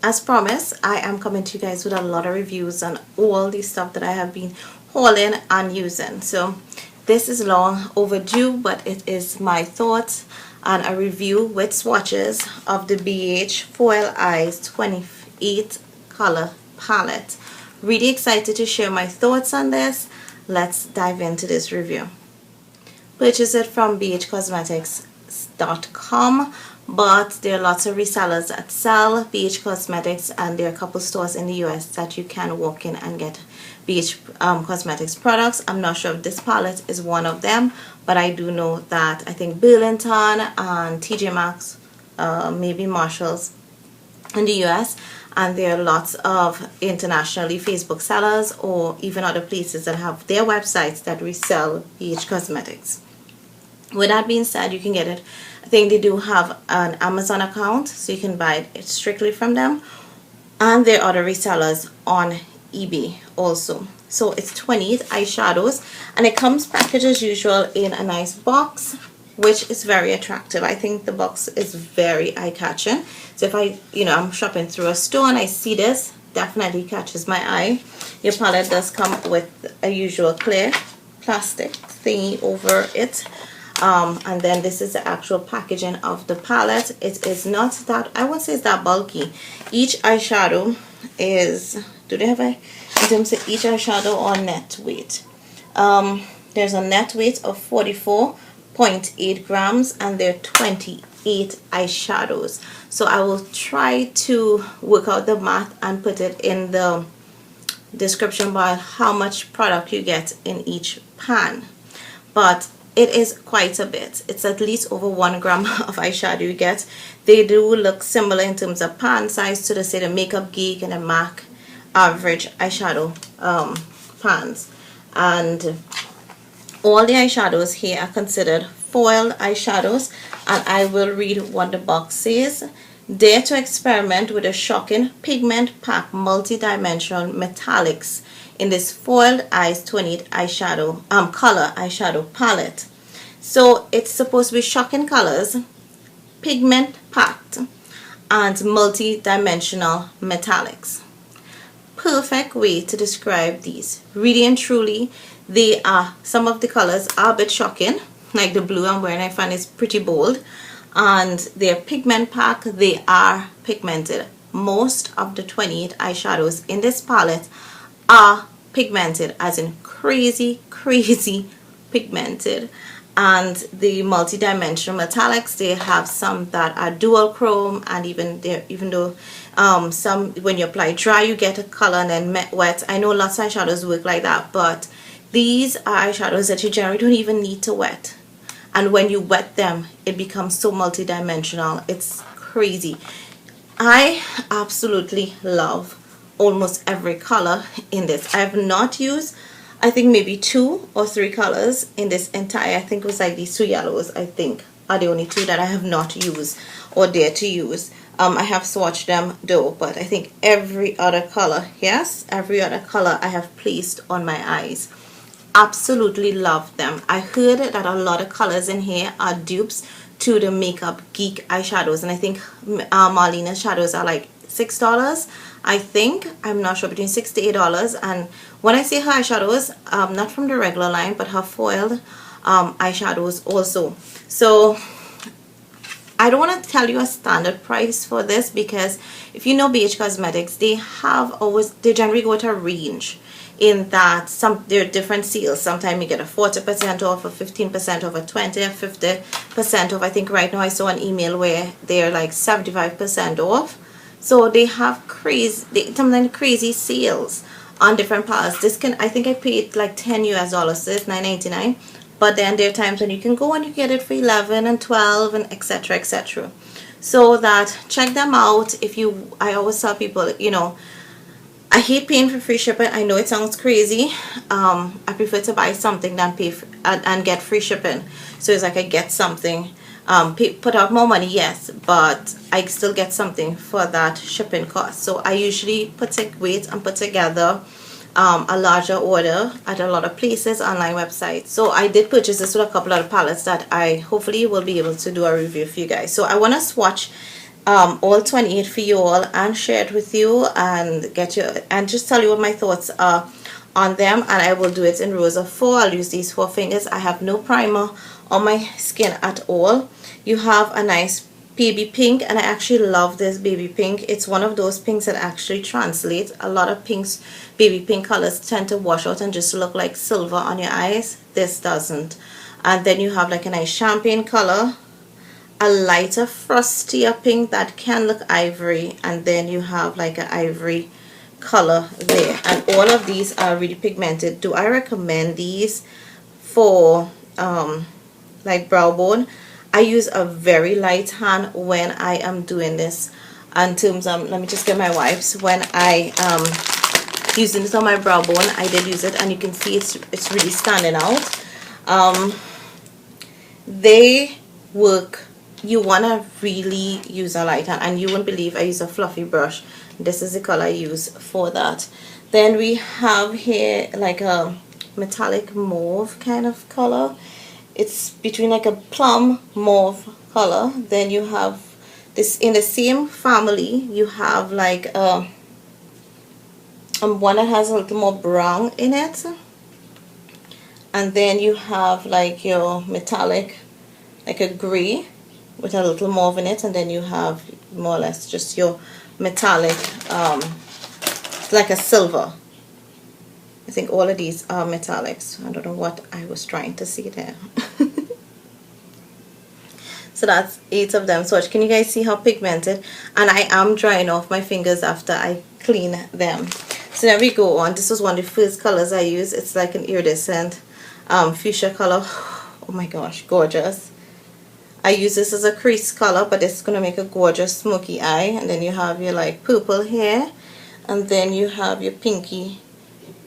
as promised, I am coming to you guys with a lot of reviews on all the stuff that I have been hauling and using. So this is long overdue, but it is my thoughts and a review with swatches of the BH Foil Eyes 28 color palette. Really excited to share my thoughts on this. Let's dive into this review. Purchase it from bhcosmetics.com, but there are lots of resellers that sell BH Cosmetics, and there are a couple stores in the US that you can walk in and get BH Cosmetics products. I'm not sure if this palette is one of them, but I do know that I think Burlington and TJ Maxx, maybe Marshalls in the US, and there are lots of internationally Facebook sellers or even other places that have their websites that resell BH Cosmetics. With that being said, you can get it. I think they do have an Amazon account, so you can buy it strictly from them. And there are other resellers on eBay also. So it's 28 eyeshadows, and it comes packaged as usual in a nice box, which is very attractive. I think the box is very eye-catching. So if I'm shopping through a store and I see this, definitely catches my eye. Your palette does come with a usual clear plastic thingy over it. And then this is the actual packaging of the palette. It is not that, I won't say it's that bulky. Each eyeshadow is, do they have a, in terms of each eyeshadow or net weight? There's a net weight of 44.8 grams, and there are 28 eyeshadows. So I will try to work out the math and put it in the description bar how much product you get in each pan. But it is quite a bit. It's at least over 1 gram of eyeshadow you get. They do look similar in terms of pan size to the, say, the Makeup Geek and the MAC average eyeshadow pans. And all the eyeshadows here are considered foil eyeshadows, and I will read what the box says. Dare to experiment with a shocking pigment packed multi-dimensional metallics in this Foiled Eyes 28 eyeshadow color eyeshadow palette. So it's supposed to be shocking colors, pigment packed, and multi-dimensional metallics. Perfect way to describe these. Really and truly, they are, some of the colors are a bit shocking, like the blue I'm wearing. I find it's pretty bold, and they're pigment packed. They are pigmented. Most of the 28 eyeshadows in this palette are pigmented, as in crazy pigmented. And the multi-dimensional metallics, they have some that are dual chrome, and even though some, when you apply dry, you get a color, and then wet. I know lots of eyeshadows work like that, but these are eyeshadows that you generally don't even need to wet, and when you wet them, it becomes so multi-dimensional. It's crazy. I absolutely love almost every color in this. I have not used, I think, maybe 2 or 3 colors in this entire, I think it was like these 2 yellows, I think, are the only 2 that I have not used or dare to use. I have swatched them though, but I think every other color, yes, every other color I have placed on my eyes. Absolutely love them. I heard that a lot of colors in here are dupes to the Makeup Geek eyeshadows, and I think Marlena's shadows are like $6, I think. I'm not sure, between $6 to $8. And when I say her eyeshadows, not from the regular line, but her foiled eyeshadows also. So I don't want to tell you a standard price for this, because if you know BH Cosmetics, they generally go at a range, in that there are different sales. Sometimes you get a 40% off, a 15% off, a 20%, a 50% off. I think right now I saw an email where they're like 75% off. So they have sometimes crazy sales on different palettes. This can, I think I paid like $10 US, so it's $9.99. But then there are times when you can go and you get it for $11 and $12 and etc, etc. So that, check them out. I always tell people, I hate paying for free shipping. I know it sounds crazy. I prefer to buy something than pay for, and get free shipping. So it's like I get something, put out more money, yes, but I still get something for that shipping cost. So I usually put together a larger order at a lot of places, online websites. So I did purchase this with a couple of palettes that I hopefully will be able to do a review for you guys. So I want to swatch all 28 for you all and share it with you and get your and just tell you what my thoughts are on them. And I will do it in rows of 4. I'll use these 4 fingers. I have no primer on my skin at all. You have a nice baby pink, and I actually love this baby pink. It's one of those pinks that actually translate. A lot of pinks, baby pink colors tend to wash out and just look like silver on your eyes. This doesn't. And then you have like a nice champagne color, a lighter frostier pink that can look ivory, and then you have like an ivory color there. And all of these are really pigmented. Do I recommend these for like brow bone? I use a very light hand when I am doing this. In terms of, let me just get my wipes. When I using this on my brow bone, I did use it, and you can see it's really standing out. They work. You want to really use a light hand, and you won't believe I use a fluffy brush. This is the color I use for that. Then we have here like a metallic mauve kind of color. It's between like a plum mauve color. Then you have this in the same family. You have like one that has a little more brown in it, and then you have like your metallic, like a gray with a little mauve in it, and then you have more or less just your metallic, like a silver. I think all of these are metallics. I don't know what I was trying to see there. So that's 8 of them. So can you guys see how pigmented? And I am drying off my fingers after I clean them. So then we go on. This was one of the first colors I used. It's like an iridescent fuchsia color. Oh my gosh, gorgeous. I use this as a crease color, but it's going to make a gorgeous smoky eye. And then you have your like purple here, and then you have your pinky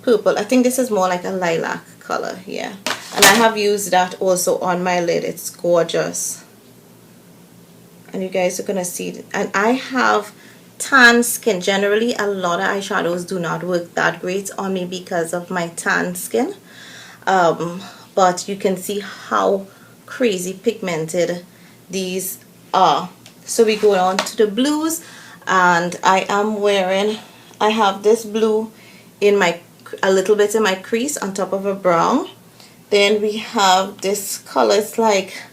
purple. I think this is more like a lilac color here, and I have used that also on my lid. It's gorgeous, and you guys are gonna see it. And I have tan skin. Generally a lot of eyeshadows do not work that great on me because of my tan skin, but you can see how crazy pigmented these are. So we go on to the blues, and I have this blue in my a little bit in my crease on top of a brown. Then we have this color. It's like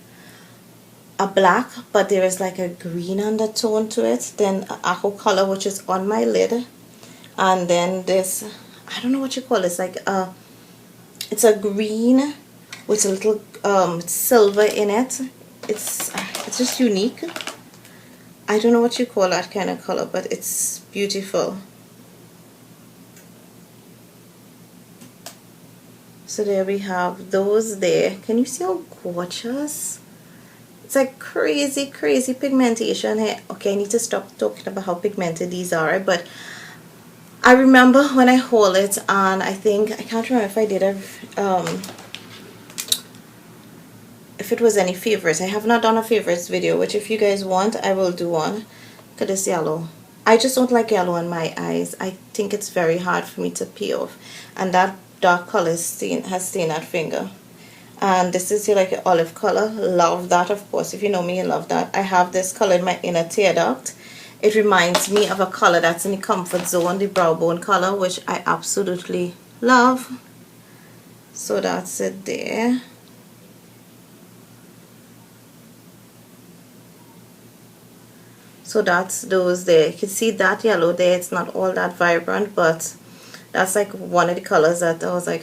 a black, but there is like a green undertone to it. Then an aqua color, which is on my lid, and then this, I don't know what you call it. It's like it's a green with a little silver in it. It's just unique. I don't know what you call that kind of color, but it's beautiful. So there we have those there. Can you see how gorgeous? It's like crazy pigmentation here. Okay, I need to stop talking about how pigmented these are, but I remember when I hauled it, and I can't remember if I did if it was any favorites. I have not done a favorites video, which if you guys want, I will do one. Look at this yellow. I just don't like yellow in my eyes. I think it's very hard for me to peel off, and that dark color has stained that finger. And this is here like an olive color. Love that, of course. If you know me, you love that. I have this color in my inner tear duct. It reminds me of a color that's in the comfort zone, the brow bone color, which I absolutely love. So that's it there. So that's those there. You can see that yellow there. It's not all that vibrant, but that's like one of the colors that I was like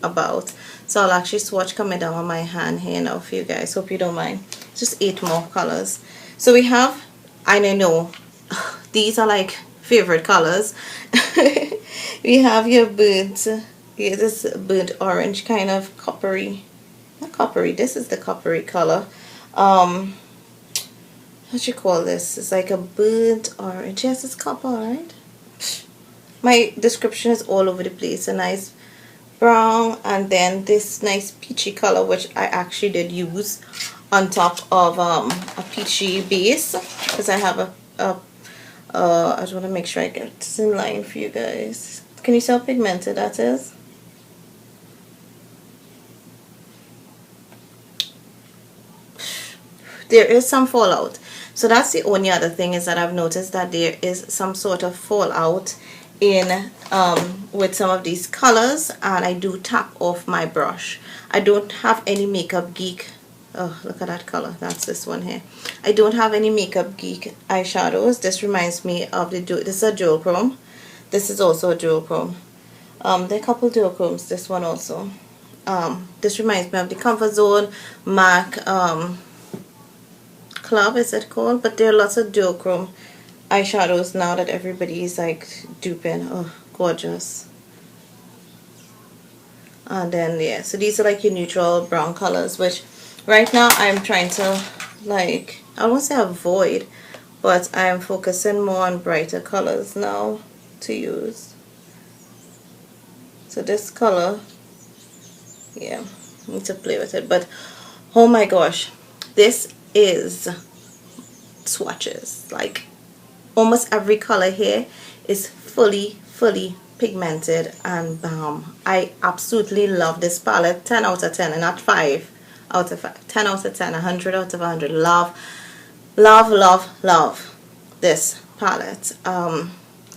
about. So I'll actually swatch coming down on my hand here now for you guys. Hope you don't mind. Just 8 more colors. So we have, I know these are like favorite colors. We have your burnt, here this burnt orange kind of coppery, not coppery, this is the coppery color. What you call this? It's like a burnt orange. Yes, it's copper, right? My description is all over the place. A nice brown, and then this nice peachy color, which I actually did use on top of a peachy base, because I have I just want to make sure I get this in line for you guys. Can you see how pigmented that is? There is some fallout. So that's the only other thing, is that I've noticed that there is some sort of fallout in with some of these colors, and I do tap off my brush. I don't have any Makeup Geek. Oh, look at that color. That's this one here. I don't have any Makeup Geek eyeshadows. This reminds me of this is a dual chrome. This is also a dual chrome. There are a couple dual chromes. This one also. This reminds me of the Comfort Zone MAC Club, is it called? But there are lots of dual chrome eyeshadows now that everybody is like duping. Oh, gorgeous. And then yeah, so these are like your neutral brown colors, which right now I'm trying to, like, I won't say avoid, but I'm focusing more on brighter colors now to use. So this color, yeah, I need to play with it, but oh my gosh, this is swatches. Like, almost every color here is fully pigmented and bam. I absolutely love this palette. 10 out of 10, and not 5 out of 5. 10 out of 10, 100 out of 100. Love this palette.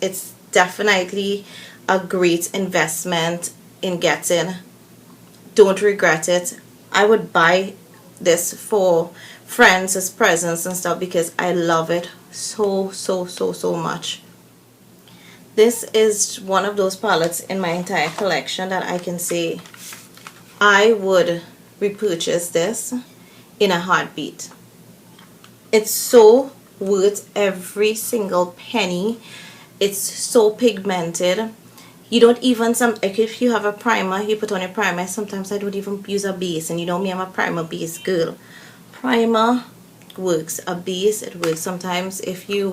It's definitely a great investment in getting. Don't regret it. I would buy this for friends as presents and stuff because I love it so much. This is one of those palettes in my entire collection that I can say I would repurchase this in a heartbeat. It's so worth every single penny. It's so pigmented. You don't even, if you have a primer, you put on your primer. Sometimes I don't even use a base, and you know me, I'm a primer base girl. Primer works, a base, it works. Sometimes if you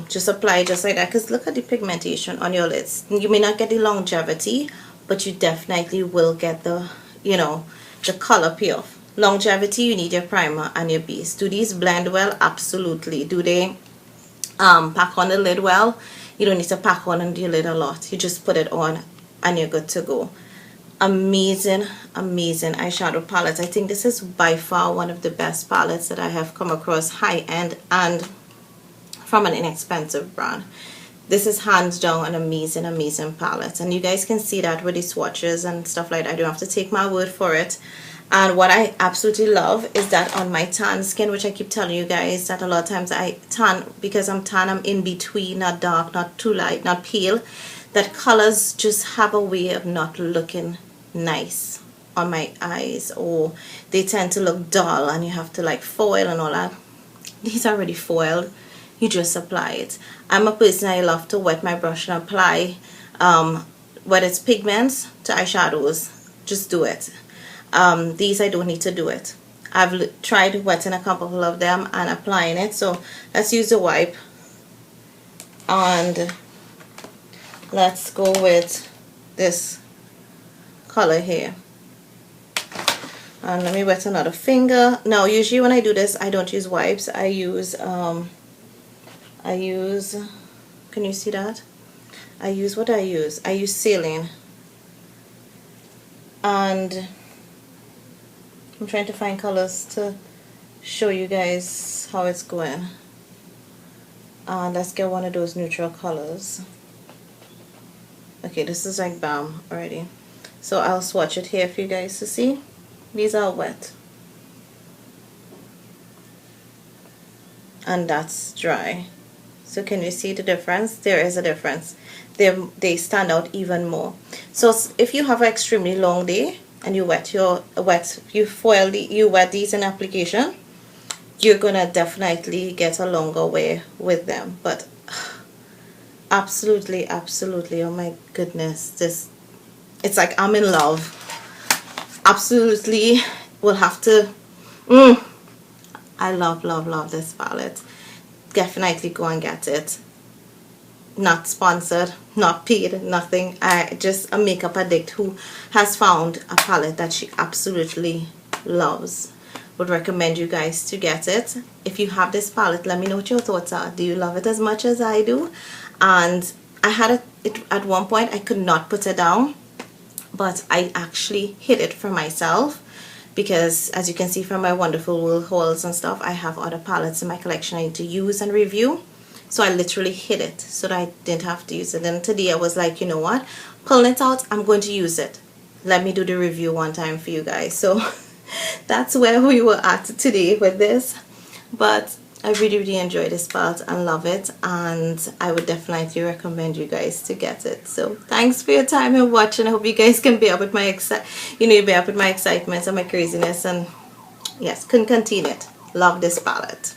just apply just like that, because look at the pigmentation on your lids. You may not get the longevity, but you definitely will get the, you know, the color payoff. Longevity, you need your primer and your base. Do these blend well? Absolutely. Do they pack on the lid well? You don't need to pack on your lid a lot. You just put it on and you're good to go. Amazing eyeshadow palette. I think this is by far one of the best palettes that I have come across, high-end and from an inexpensive brand. This is hands down an amazing palette, and you guys can see that with the swatches and stuff like that. I don't have to take my word for it. And what I absolutely love is that on my tan skin, which I keep telling you guys that a lot of times I tan, because I'm tan, I'm in between, not dark, not too light, not pale, that colors just have a way of not looking nice on my eyes, or they tend to look dull and you have to like foil and all that. These are already foiled. You just apply it. I'm a person, I love to wet my brush and apply whether it's pigments to eyeshadows. Just do it. These I don't need to do it. I've tried wetting a couple of them and applying it. So let's use a wipe, and let's go with this color here. And let me wet another finger. Now usually when I do this, I don't use wipes. I use can you see that? I use saline, and I'm trying to find colors to show you guys how it's going. Let's get one of those neutral colors. Okay, this is like bam already. So I'll swatch it here for you guys to see. These are wet. And that's dry. So can you see the difference? There is a difference. They stand out even more. So if you have an extremely long day and you wet these in application, you're gonna definitely get a longer wear with them. But absolutely, oh my goodness, it's like I'm in love. Absolutely will have to I love this palette. Definitely go and get it. Not sponsored, not paid, nothing. I just a makeup addict who has found a palette that she absolutely loves. Would recommend you guys to get it. If you have this palette, let me know what your thoughts are. Do you love it as much as I do? And I had it at one point. I could not put it down, but I actually hid it for myself because as you can see from my wonderful wool hauls and stuff, I have other palettes in my collection I need to use and review. So I literally hid it so that I didn't have to use it. And today I was like, you know what, pulling it out, I'm going to use it. Let me do the review one time for you guys. So that's where we were at today with this. But I really enjoy this palette and love it, and I would definitely recommend you guys to get it. So thanks for your time and watching. I hope you guys can be up with my excitement and my craziness, and yes, couldn't contain it. Love this palette.